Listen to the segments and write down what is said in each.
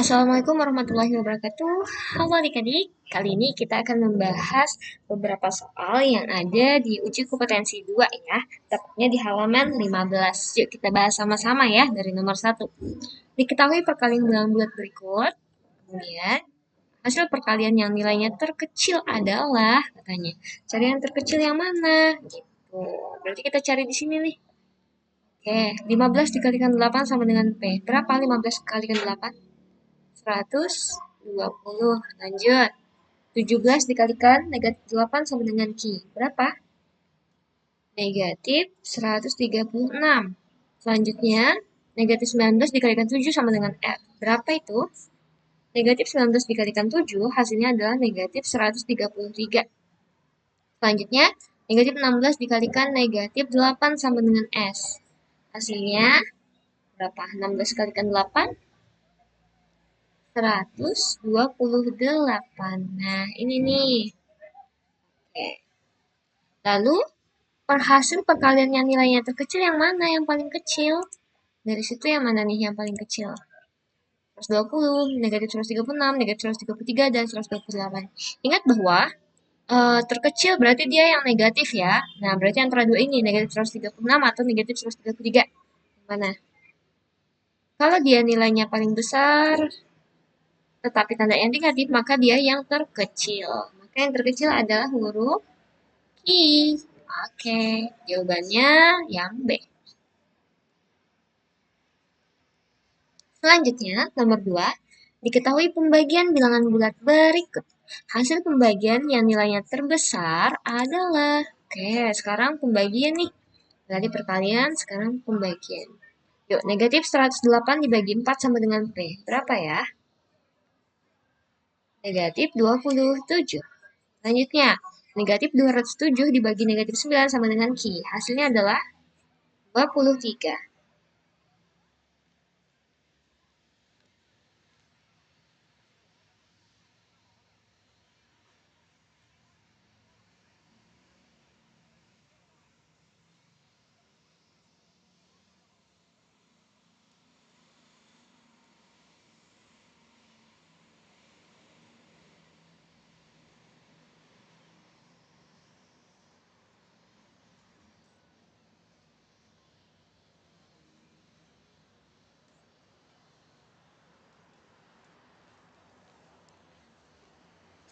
Assalamualaikum warahmatullahi wabarakatuh. Halo adik-adik, kali ini kita akan membahas beberapa soal yang ada di uji kompetensi 2 ya, tepatnya di halaman 15. Yuk kita bahas sama-sama ya, dari nomor 1. Diketahui perkalian bilangan bulat berikut, kemudian hasil perkalian yang nilainya terkecil adalah, katanya, cari yang terkecil yang mana? Gitu. Berarti kita cari di sini nih. Oke, 15 dikalikan 8 sama dengan P. Berapa 15 dikalikan 8? 120. Lanjut. 17 dikalikan negatif 8 sama dengan Q. Berapa? Negatif 136. Selanjutnya, negatif 19 dikalikan 7 sama dengan R. Berapa itu? Negatif 19 dikalikan 7 hasilnya adalah negatif 133. Selanjutnya, negatif 16 dikalikan negatif 8 sama dengan S. Hasilnya berapa? 16 dikalikan 8? 128. Nah, ini nih. Oke. Lalu, hasil perkalian yang nilainya terkecil yang mana yang paling kecil? Dari situ yang mana nih yang paling kecil? 120, negatif 136, negatif 133, dan 128. Ingat bahwa terkecil berarti dia yang negatif ya. Nah, berarti antara dua ini, negatif 136 atau negatif 133. Mana? Kalau dia nilainya paling besar, tetapi tanda yang negatif, maka dia yang terkecil. Maka yang terkecil adalah huruf I. Oke, jawabannya yang B. Selanjutnya, nomor 2. Diketahui pembagian bilangan bulat berikut. Hasil pembagian yang nilainya terbesar adalah... Oke, sekarang pembagian nih. Tadi perkalian, sekarang pembagian. Yuk, negatif 108 dibagi 4 sama dengan P. Berapa ya? Negatif 27. Selanjutnya, negatif 207 dibagi negatif 9 sama dengan Q. Hasilnya adalah 23.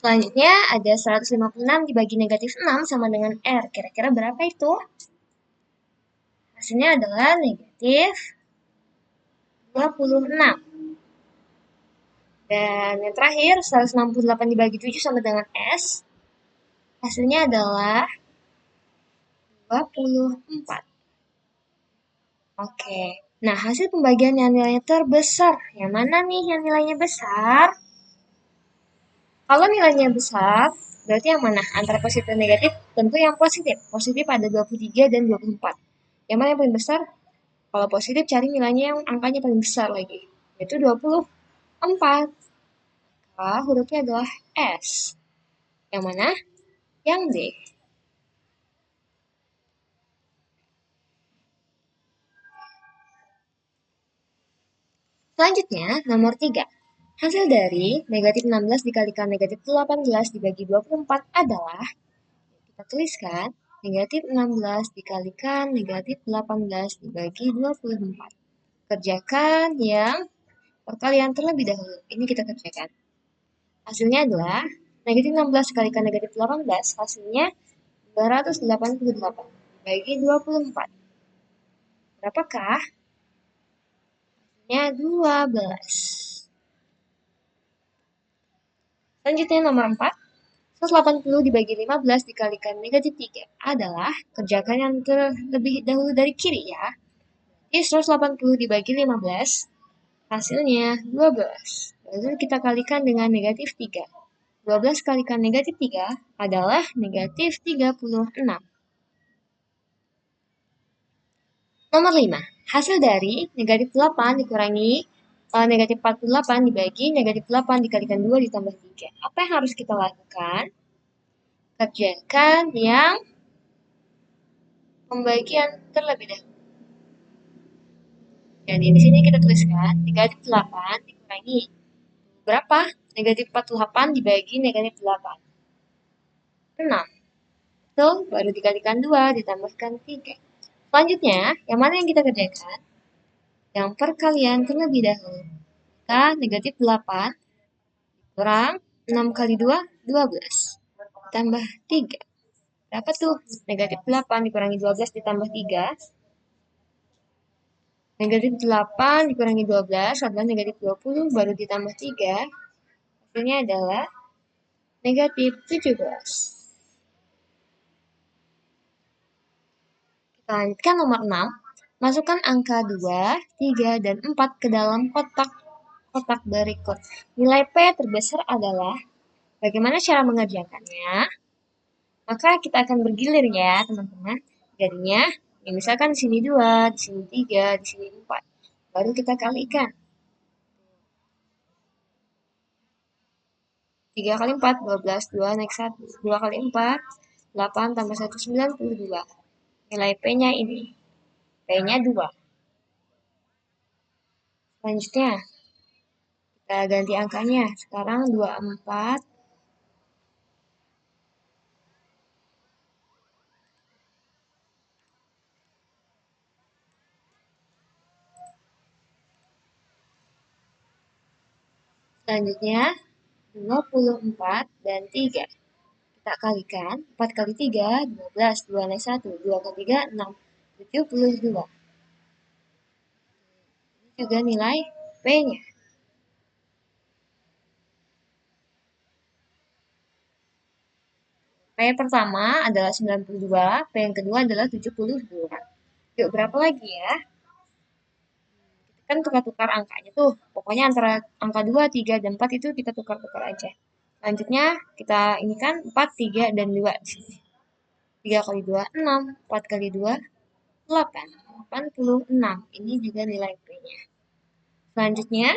Selanjutnya ada 156 dibagi negatif 6 sama dengan R. Kira-kira berapa itu? Hasilnya adalah negatif 26. Dan yang terakhir, 168 dibagi 7 sama dengan S. Hasilnya adalah 24. Oke. Nah, hasil pembagian yang nilainya terbesar. Yang mana nih yang nilainya besar? Kalau nilainya besar, berarti yang mana? Antara positif dan negatif? Tentu yang positif. Positif ada 23 dan 24. Yang mana yang paling besar? Kalau positif cari nilainya yang angkanya paling besar lagi, yaitu 24. Maka hurufnya adalah S. Yang mana? Yang D. Selanjutnya, nomor 3. Hasil dari negatif 16 dikalikan negatif 18 dibagi 24 adalah, kita tuliskan, negatif 16 dikalikan negatif 18 dibagi 24. Kerjakan yang perkalian terlebih dahulu. Ini kita kerjakan. Hasilnya adalah negatif 16 dikalikan negatif 18, hasilnya 288 bagi 24. Berapakah? Hasilnya 12. Selanjutnya nomor 4. 180 dibagi 15 dikalikan negatif 3 adalah, kerjakan yang terlebih dahulu dari kiri ya. Jadi 180 dibagi 15, hasilnya 12. Lalu kita kalikan dengan negatif 3. 12 kalikan negatif 3 adalah negatif 36. Nomor 5. Hasil dari negatif 8 dikurangi negatif 48 dibagi negatif 8 dikalikan 2 ditambah 3. Apa yang harus kita lakukan? Kerjakan yang pembagian terlebih dahulu. Jadi di sini kita tuliskan negatif 8 dikurangi Berapa? Negatif 48 dibagi negatif 8. 6. Betul, baru dikalikan 2, ditambahkan 3. Selanjutnya, yang mana yang kita kerjakan? Yang perkalian terlebih dahulu. Maka negatif 8 kurang 6 kali 2, 12. Tambah 3. Berapa tuh? Negatif 8 dikurangi 12 ditambah 3. Negatif 8 dikurangi 12 adalah negatif 20, baru ditambah 3. Hasilnya adalah negatif 17. Kita lanjutkan nomor 6. Masukkan angka 2, 3, dan 4 ke dalam kotak berikut. Nilai P terbesar adalah bagaimana cara mengerjakannya? Maka kita akan bergilir ya, teman-teman. Jadinya, ya misalkan di sini 2, di sini 3, di sini 4. Baru kita kalikan. 3 kali 4, 12, 2 naik 1. 2 kali 4, 8 tambah 1, 92. Nilai P-nya ini. P-nya 2. Selanjutnya, kita ganti angkanya. Sekarang 24. Selanjutnya, 24 dan 3. Kita kalikan. 4 kali 3, 12. 2 naik 1. 2 kali 3, 6. 72. Ini juga nilai P-nya. P pertama adalah 92, P yang kedua adalah 72. Yuk, berapa lagi ya? Kan tukar-tukar angkanya tuh. Pokoknya antara angka 2, 3, dan 4 itu kita tukar-tukar aja. Selanjutnya, kita ini kan 4, 3, dan 2 di sini. 3 kali 2, 6. 4 kali 2, 8. 86. Ini juga nilai P-nya. Selanjutnya,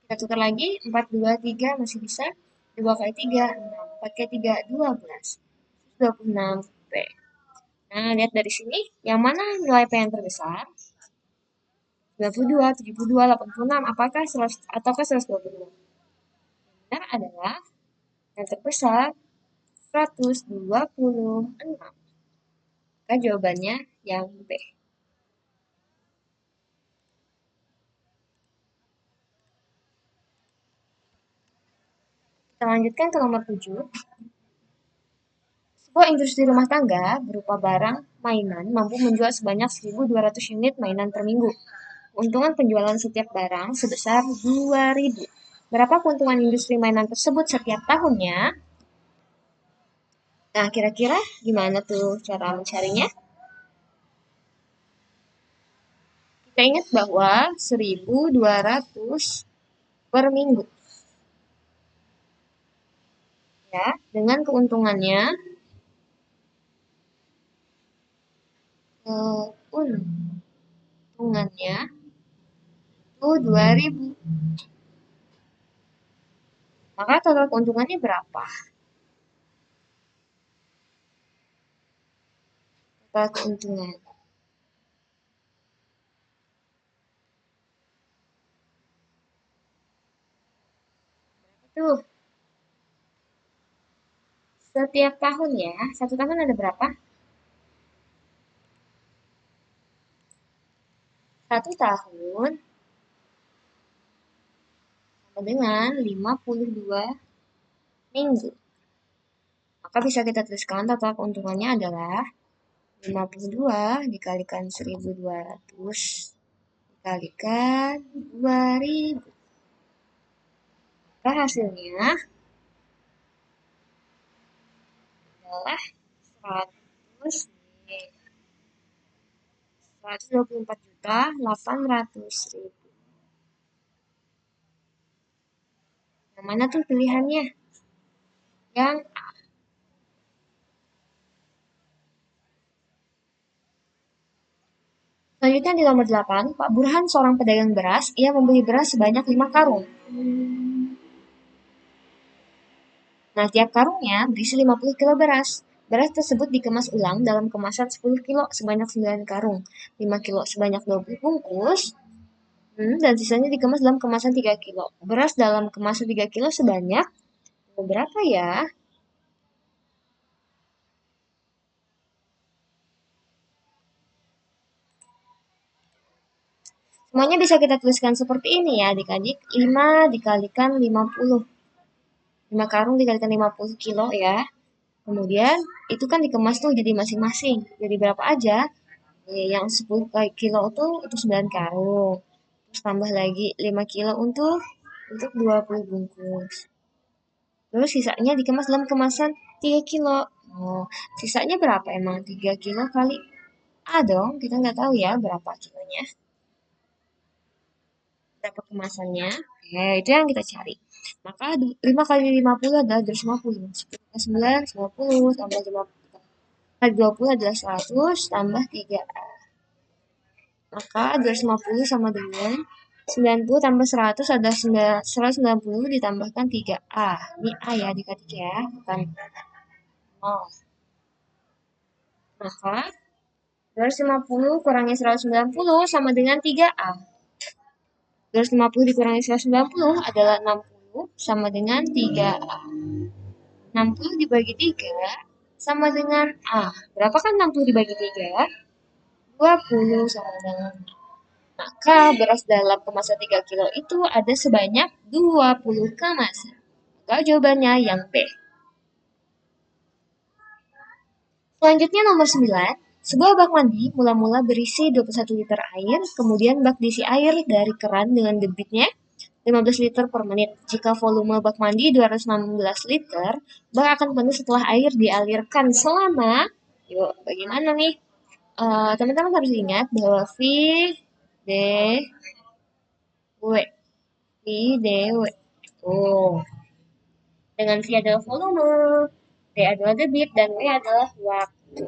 kita tukar lagi. 4, 2, 3 masih bisa. 2 kali 3, 6. 4 kali 3, 12. 26 P. Nah, lihat dari sini, yang mana nilai P yang terbesar? 92, 72, 86, apakah 100, ataukah 120? Yang benar adalah yang terbesar 126. Maka jawabannya yang B. Kita lanjutkan ke nomor 7. Sebuah industri rumah tangga berupa barang mainan mampu menjual sebanyak 1.200 unit mainan per minggu. Keuntungan penjualan setiap barang sebesar 2.000. Berapa keuntungan industri mainan tersebut setiap tahunnya? Nah, kira-kira gimana tuh cara mencarinya? Kita ingat bahwa 1.200 per minggu. Ya, dengan keuntungannya itu 2.000. Maka total keuntungannya berapa? Total keuntungan. Tuh, setiap tahun ya. Satu tahun ada berapa? Satu tahun sama dengan 52 minggu. Maka bisa kita tuliskan total keuntungannya adalah 52 dikalikan 1.200 dikalikan 2.000. Maka hasilnya adalah 100 124.800.000. Yang mana tuh pilihannya? Yang A. Selanjutnya di nomor 8, Pak Burhan seorang pedagang beras, ia membeli beras sebanyak 5 karung. Nah, tiap karungnya berisi 50 kilo beras. Beras tersebut dikemas ulang dalam kemasan 10 kilo sebanyak 9 karung. 5 kilo sebanyak 20 bungkus. Dan sisanya dikemas dalam kemasan 3 kilo. Beras dalam kemasan 3 kilo sebanyak berapa ya? Semuanya bisa kita tuliskan seperti ini ya adik-adik. 5 dikalikan 50. 5 karung dikalikan 50 kilo ya. Kemudian itu kan dikemas tuh jadi masing-masing. Jadi berapa aja? Yang 10 kilo itu 9 karung. Terus tambah lagi 5 kilo untuk 20 bungkus. Terus sisanya dikemas dalam kemasan 3 kilo. Oh, sisanya berapa emang? 3 kilo kali A dong. Kita nggak tahu ya berapa kilonya. Berapa kemasannya. Oke, itu yang kita cari. Maka 5 kali 50 adalah 250. 10 kali 9, 90. Tambah 50 kali 20 adalah 100. Tambah 3. Maka 250 sama dengan 90 tambah 100 adalah 190 ditambahkan 3A. Ini A ya adik-adik ya, bukan 0. Maka 250 kurangi 190 sama dengan 3A. 250 dikurangi 190 adalah 60 sama dengan 3A. 60 dibagi 3 sama dengan A. Berapa kan 60 dibagi 3? 20 sama dengan A. Maka beras dalam kemasan 3 kilo itu ada sebanyak 20 kemasan. Maka jawabannya yang B. Selanjutnya nomor 9. Sebuah bak mandi mula-mula berisi 21 liter air, kemudian bak diisi air dari keran dengan debitnya 15 liter per menit. Jika volume bak mandi 216 liter, bak akan penuh setelah air dialirkan selama, yuk bagaimana nih? Teman-teman harus ingat bahwa V, D, W. V, D, W. Oh, dengan V adalah volume, D adalah debit, dan W adalah waktu.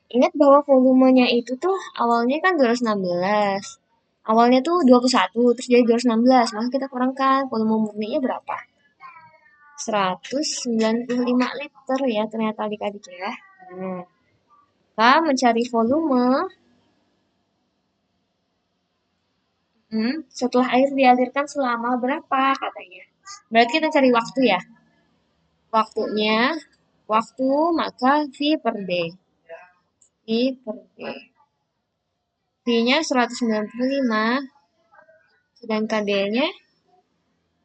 Ingat bahwa volumenya itu tuh awalnya kan 216. Awalnya tuh 21, terus jadi 216. Maka kita kurangkan volume murninya berapa? 195 liter ya ternyata adik-adik ya. Nah, kita mencari volume setelah air dialirkan selama berapa katanya. Berarti kita cari waktu ya. Waktunya, waktu maka V per D. V per D. V-nya 195, sedangkan D-nya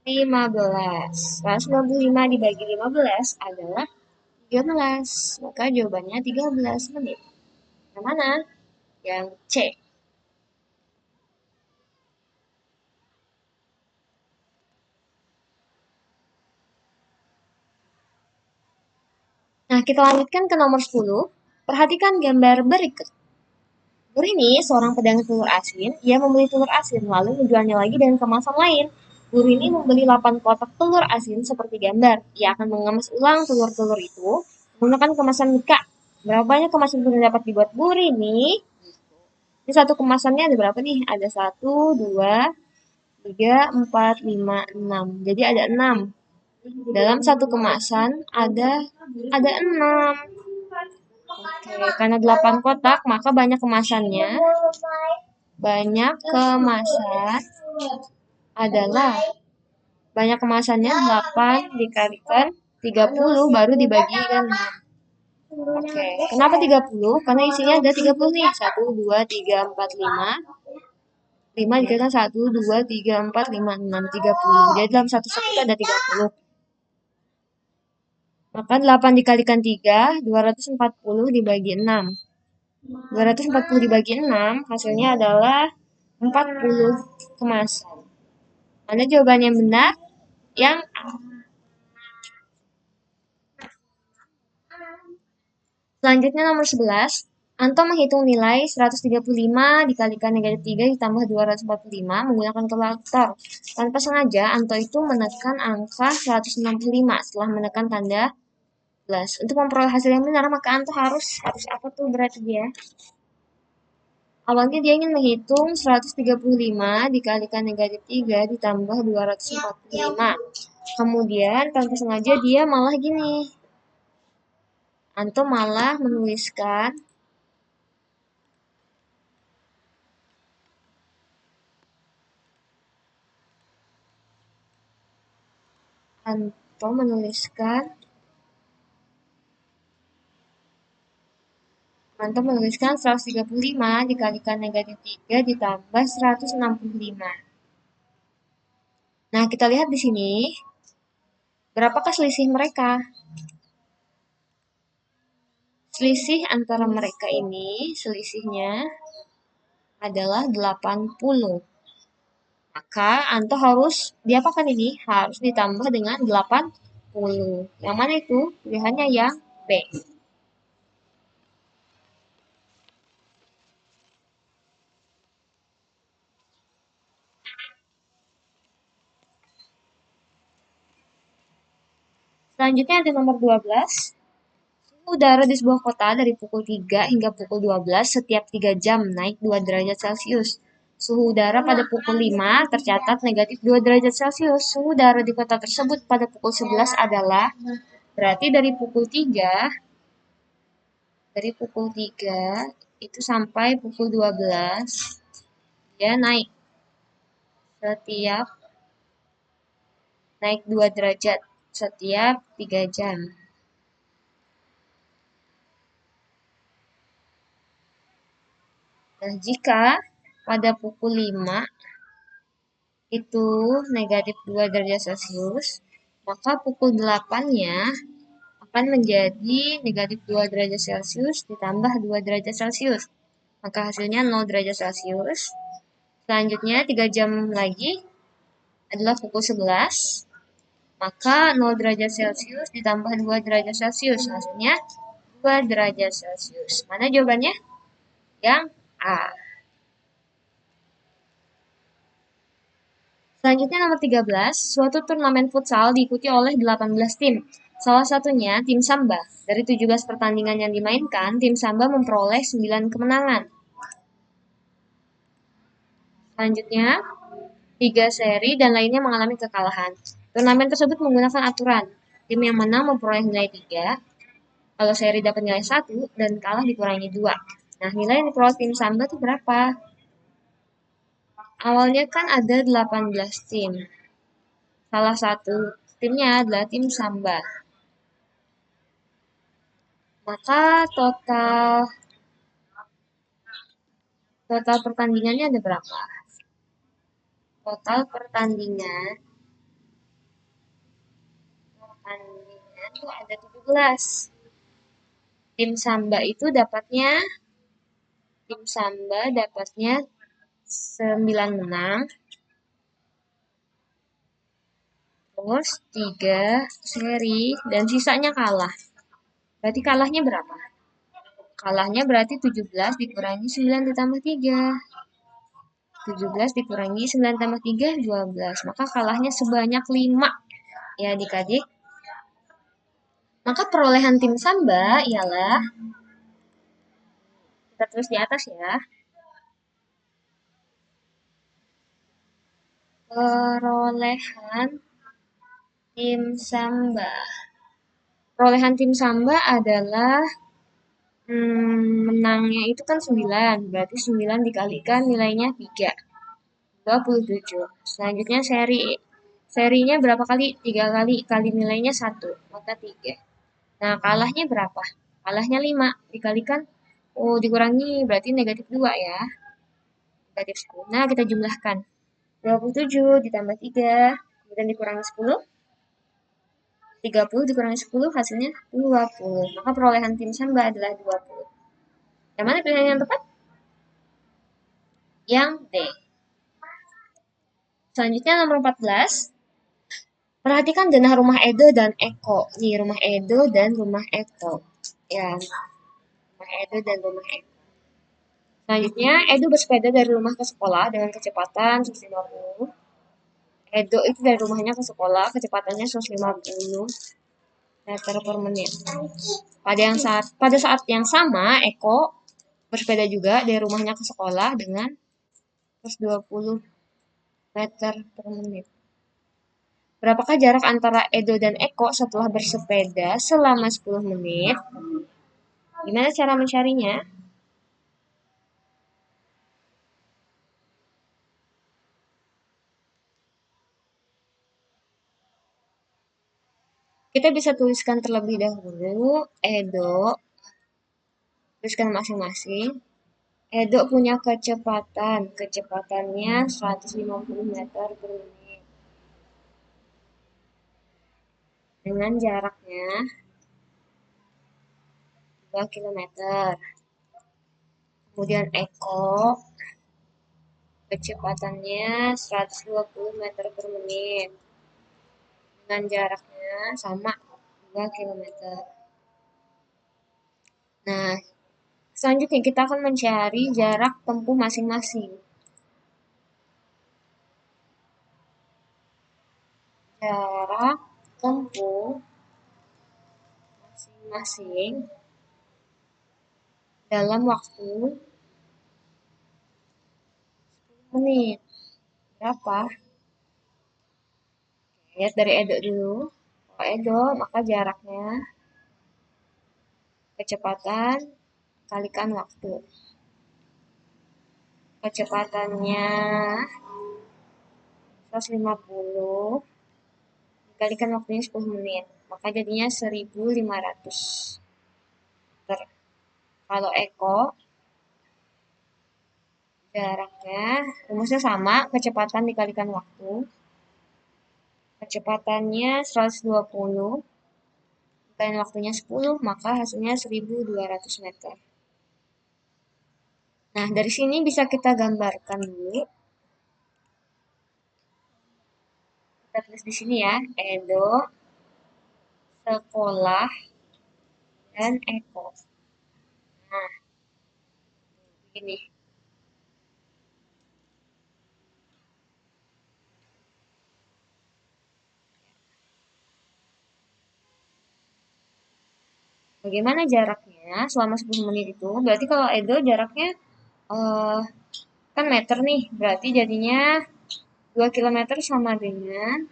15. 195 dibagi 15 adalah 13. Maka jawabannya 13 menit. Yang mana? Yang C. Nah, kita lanjutkan ke nomor 10. Perhatikan gambar berikut. Guru ini seorang pedagang telur asin. Ia membeli telur asin, lalu menjualnya lagi dengan kemasan lain. Guru ini membeli 8 kotak telur asin seperti gambar. Ia akan mengemas ulang telur-telur itu menggunakan kemasan mika. Berapa banyak kemasan yang dapat dibuat guru ini? Ini satu kemasannya ada berapa nih? Ada 1, 2, 3, 4, 5, 6. Jadi ada 6. Dalam satu kemasan ada 6. Oke, karena 8 kotak, maka banyak kemasannya. Banyak kemasan adalah banyak kemasannya 8 dikalikan 30 baru dibagikan 6. Oke, kenapa 30? Karena isinya ada 30 nih. 1, 2, 3, 4, 5. 5 dikalikan 1, 2, 3, 4, 5, 6, 30. Jadi dalam satu sak itu ada 30. Maka 8 dikalikan 3, 240 dibagi 6. 240 dibagi 6, hasilnya adalah 40 kemasan. Mana jawaban yang benar? Yang A. Selanjutnya nomor 11. Anto menghitung nilai 135 dikalikan negatif 3 ditambah 245 menggunakan kalkulator. Tanpa sengaja, Anto itu menekan angka 165 setelah menekan tanda plus. Untuk memperoleh hasil yang benar, maka Anto harus apa tuh berarti dia? Awalnya dia ingin menghitung 135 dikalikan negatif 3 ditambah 245. Kemudian tanpa sengaja dia malah gini. Anto malah menuliskan Anto menuliskan 135 dikalikan negatif 3 ditambah 165. Nah, kita lihat di sini, berapakah selisih mereka? Selisih antara mereka ini, selisihnya adalah 80. Maka Anto harus diapakan ini? Harus ditambah dengan 80. Yang mana itu? Pilihannya yang B. Selanjutnya ada nomor 12. Suhu udara di sebuah kota dari pukul 3 hingga pukul 12 setiap 3 jam naik 2 derajat Celcius. Suhu udara pada pukul 5 tercatat negatif 2 derajat Celcius. Suhu udara di kota tersebut pada pukul 11 adalah, berarti dari pukul 3 itu sampai pukul 12 dia naik 2 derajat setiap 3 jam. Nah, jika pada pukul 5 itu negatif 2 derajat Celcius, maka pukul 8-nya akan menjadi negatif 2 derajat Celcius ditambah 2 derajat Celcius. Maka hasilnya 0 derajat Celcius. Selanjutnya 3 jam lagi adalah pukul 11. Maka 0 derajat Celcius ditambah 2 derajat Celcius. Hasilnya 2 derajat Celcius. Mana jawabannya? Yang A. Selanjutnya nomor 13, suatu turnamen futsal diikuti oleh 18 tim. Salah satunya tim Samba. Dari 17 pertandingan yang dimainkan, tim Samba memperoleh 9 kemenangan. Selanjutnya, 3 seri dan lainnya mengalami kekalahan. Turnamen tersebut menggunakan aturan, tim yang menang memperoleh nilai 3, kalau seri dapat nilai 1, dan kalah dikurangi 2. Nah, nilai yang diperoleh tim Samba itu berapa? Awalnya kan ada 18 tim. Salah satu timnya adalah tim Samba. Maka total pertandingannya ada berapa? Total pertandingan tuh ada 17. Tim Samba dapatnya 9 menang, terus 3 seri, dan sisanya kalah. Berarti kalahnya berapa? Kalahnya berarti 17 dikurangi 9 ditambah 3. 17 dikurangi 9 tambah 3, 12. Maka kalahnya sebanyak 5. Ya adik-adik. Maka perolehan tim Samba ialah, kita tulis di atas ya. Perolehan tim Samba. Perolehan tim Samba adalah menangnya itu kan 9, berarti 9 dikalikan nilainya 3. 27. Selanjutnya serinya berapa kali? 3 kali nilainya 1, maka 3. Nah, kalahnya berapa? Kalahnya 5 dikalikan dikurangi berarti negatif 2 ya. Negatif 10. Nah, kita jumlahkan. 27 ditambah 3, kemudian dikurangi 10. 30 dikurangi 10 hasilnya 20. Maka perolehan tim Samba adalah 20. Yang mana pilihan yang tepat? Yang D. Selanjutnya nomor 14. Perhatikan denah rumah Edo dan Eko. Nih, rumah Edo dan rumah Eko. Ya, rumah Edo dan rumah Eko. Selanjutnya, Edo bersepeda dari rumah ke sekolah dengan kecepatan 150. Edo itu dari rumahnya ke sekolah, kecepatannya 150 meter per menit. Pada saat yang sama, Eko bersepeda juga dari rumahnya ke sekolah dengan 120 meter per menit. Berapakah jarak antara Edo dan Eko setelah bersepeda selama 10 menit? Gimana cara mencarinya? Kita bisa tuliskan terlebih dahulu Edo, tuliskan masing-masing. Edo punya kecepatannya 150 meter per menit. Dengan jaraknya 2 kilometer. Kemudian Eko, kecepatannya 120 meter per menit. Dengan jaraknya sama 2 kilometer. Nah, selanjutnya kita akan mencari jarak tempuh masing-masing. Jarak tempuh masing-masing dalam waktu 10 menit. Berapa? Lihat dari Edo dulu. Kalau Edo, maka jaraknya kecepatan kalikan waktu. Kecepatannya 150 dikalikan waktunya 10 menit. Maka jadinya 1500 meter. Kalau Eko, jaraknya rumusnya sama, kecepatan dikalikan waktu. Kecepatannya 120 dikalikan waktunya 10, maka hasilnya 1200 meter. Nah, dari sini bisa kita gambarkan dulu. Kita tulis di sini ya, Edo, sekolah, dan Eko. Nah, ini. Bagaimana jaraknya selama 10 menit itu? Berarti kalau Edo jaraknya eh, kan meter nih, berarti jadinya 2 kilometer sama dengan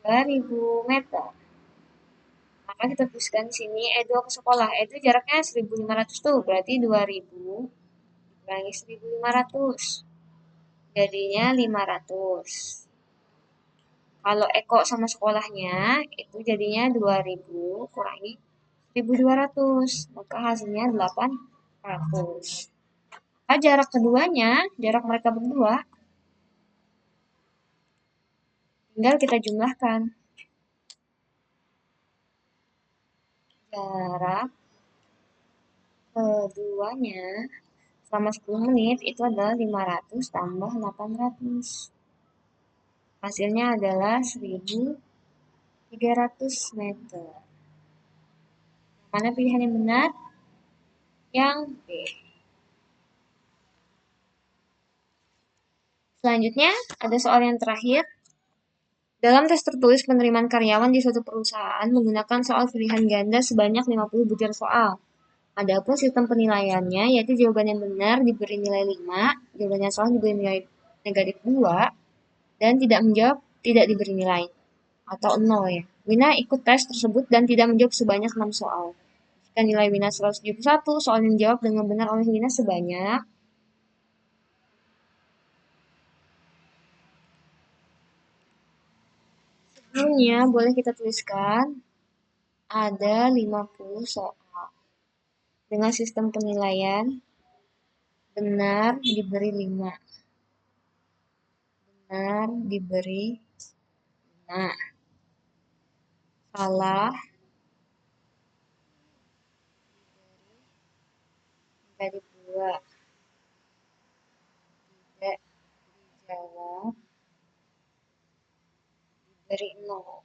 2000 meter. Maka kita tuliskan di sini Edo ke sekolah. Edo jaraknya 1500 tuh, berarti 2000 kurangi 1500. Jadinya 500. Kalau Eko sama sekolahnya itu jadinya 2000 kurangi 1200. Maka hasilnya 800. Maka jarak keduanya, jarak mereka berdua, tinggal kita jumlahkan. Jarak keduanya selama 10 menit itu adalah 500 tambah 800. Hasilnya adalah 1300 meter. Mana pilihan yang benar? Yang B. Selanjutnya, ada soal yang terakhir. Dalam tes tertulis penerimaan karyawan di suatu perusahaan menggunakan soal pilihan ganda sebanyak 50 butir soal. Adapun sistem penilaiannya, yaitu jawaban yang benar diberi nilai 5, jawaban yang salah diberi nilai negatif 2, dan tidak menjawab tidak diberi nilai, atau 0 ya. Wina ikut tes tersebut dan tidak menjawab sebanyak 6 soal. Jika nilai Wina 171, soal yang dijawab dengan benar oleh Wina sebanyak sebelumnya boleh kita tuliskan ada 50 soal. Dengan sistem penilaian, benar diberi 5. Benar diberi 5. Salah diberi 2. Tidak dijawab diberi 0.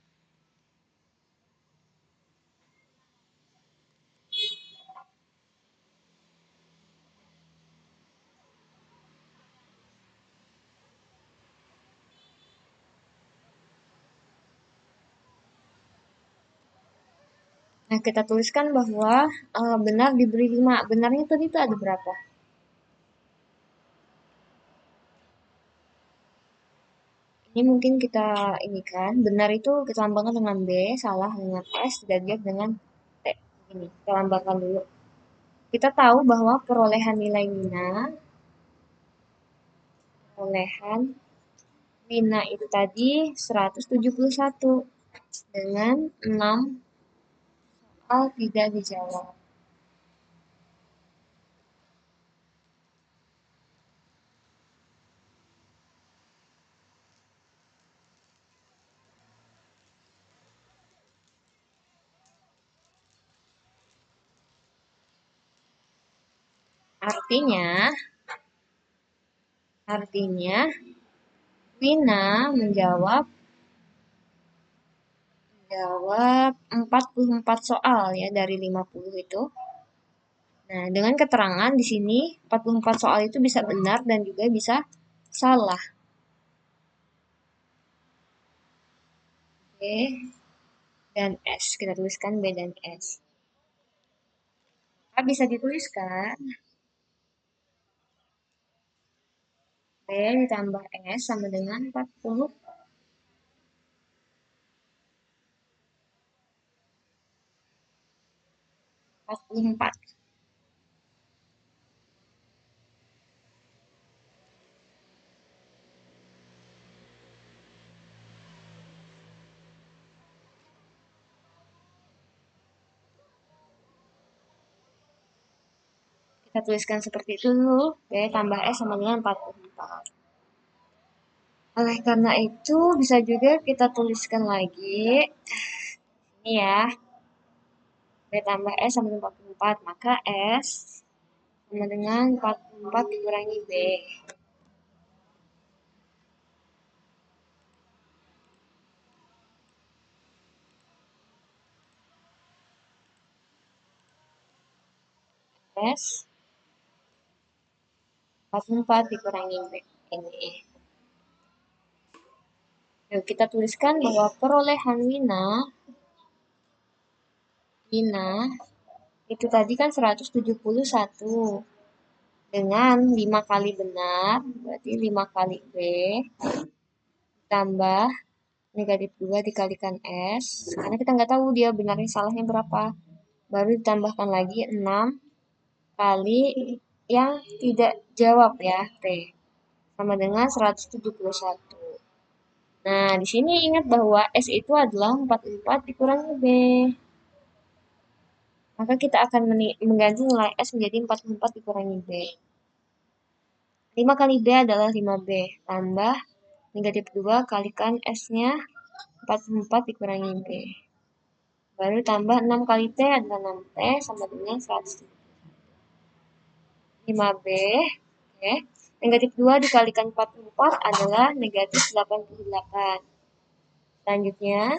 Nah, kita tuliskan bahwa benar diberi 5. Benarnya tadi itu ada berapa? Ini mungkin kita ini kan, benar itu kita lambangkan dengan B, salah dengan S, tidak dijawab dengan T. Ini, kita lambangkan dulu. Kita tahu bahwa perolehan Wina itu tadi 171. dengan 6 soal tidak dijawab. Artinya Wina menjawab 44 soal ya dari 50 itu. Nah, dengan keterangan di sini 44 soal itu bisa benar dan juga bisa salah. B dan S. Kita tuliskan B dan S. Maka bisa dituliskan B ditambah S sama dengan 44. Kita tuliskan seperti itu dulu. B tambah S sama dengan 44. Oleh karena itu, bisa juga kita tuliskan lagi. Ini ya. B tambah S sama dengan 44. Maka S sama dengan 44 dikurangi B. S 44 dikurangi B. Ini. Yuk kita tuliskan bahwa perolehan Wina itu tadi kan 171 dengan 5 kali benar, berarti 5 kali B tambah negatif 2 dikalikan S, karena kita nggak tahu dia benarnya salahnya berapa. Baru ditambahkan lagi 6 kali yang tidak jawab ya, T. Sama dengan 171. Nah, di sini ingat bahwa S itu adalah 44 dikurangi B. Maka kita akan mengganti nilai S menjadi 44 dikurangi B. 5 kali B adalah 5B. Tambah negatif 2 kalikan S-nya 44 dikurangi B. Baru tambah 6 kali T adalah 6T sama dengan 100. 5B. Oke. Negatif 2 dikalikan 44 adalah negatif 88. Selanjutnya,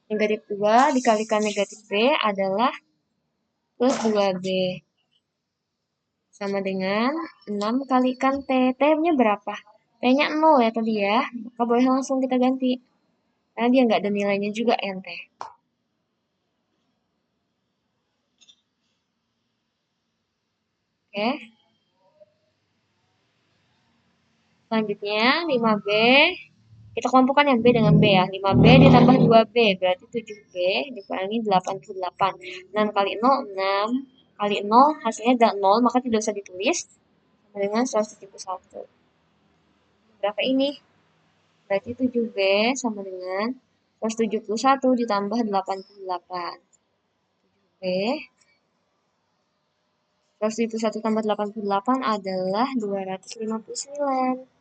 negatif 2 dikalikan negatif B adalah plus 2B. Sama dengan 6 kalikan T. T-nya berapa? T-nya 0 ya tadi ya. Maka boleh langsung kita ganti. Karena dia nggak ada nilainya juga yang T. Oke. Selanjutnya 5B. Kita kelompokkan yang B dengan B ya. 5B ditambah 2B berarti 7B dikurangi 88. 6 kali 0, 6 kali 0 hasilnya adalah 0, maka tidak usah ditulis. Sama dengan 171. Berapa ini? Berarti 7B sama dengan 171 ditambah 88. 7B 171 tambah 88 adalah 259.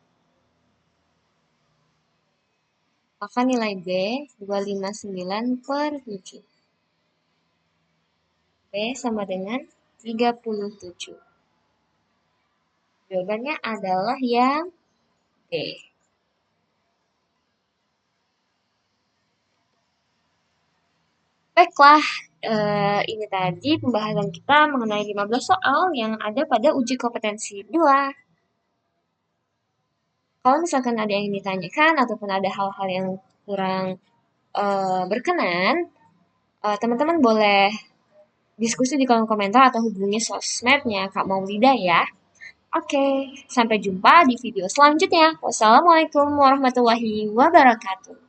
Maka nilai B 259/7. B sama dengan 37. Jawabannya adalah yang B. Baiklah, ini tadi pembahasan kita mengenai 15 soal yang ada pada uji kompetensi 2. Kalau misalkan ada yang ditanyakan ataupun ada hal-hal yang kurang berkenan, teman-teman boleh diskusi di kolom komentar atau hubungi sosmednya Kak Maulida ya. Oke, sampai jumpa di video selanjutnya. Wassalamualaikum warahmatullahi wabarakatuh.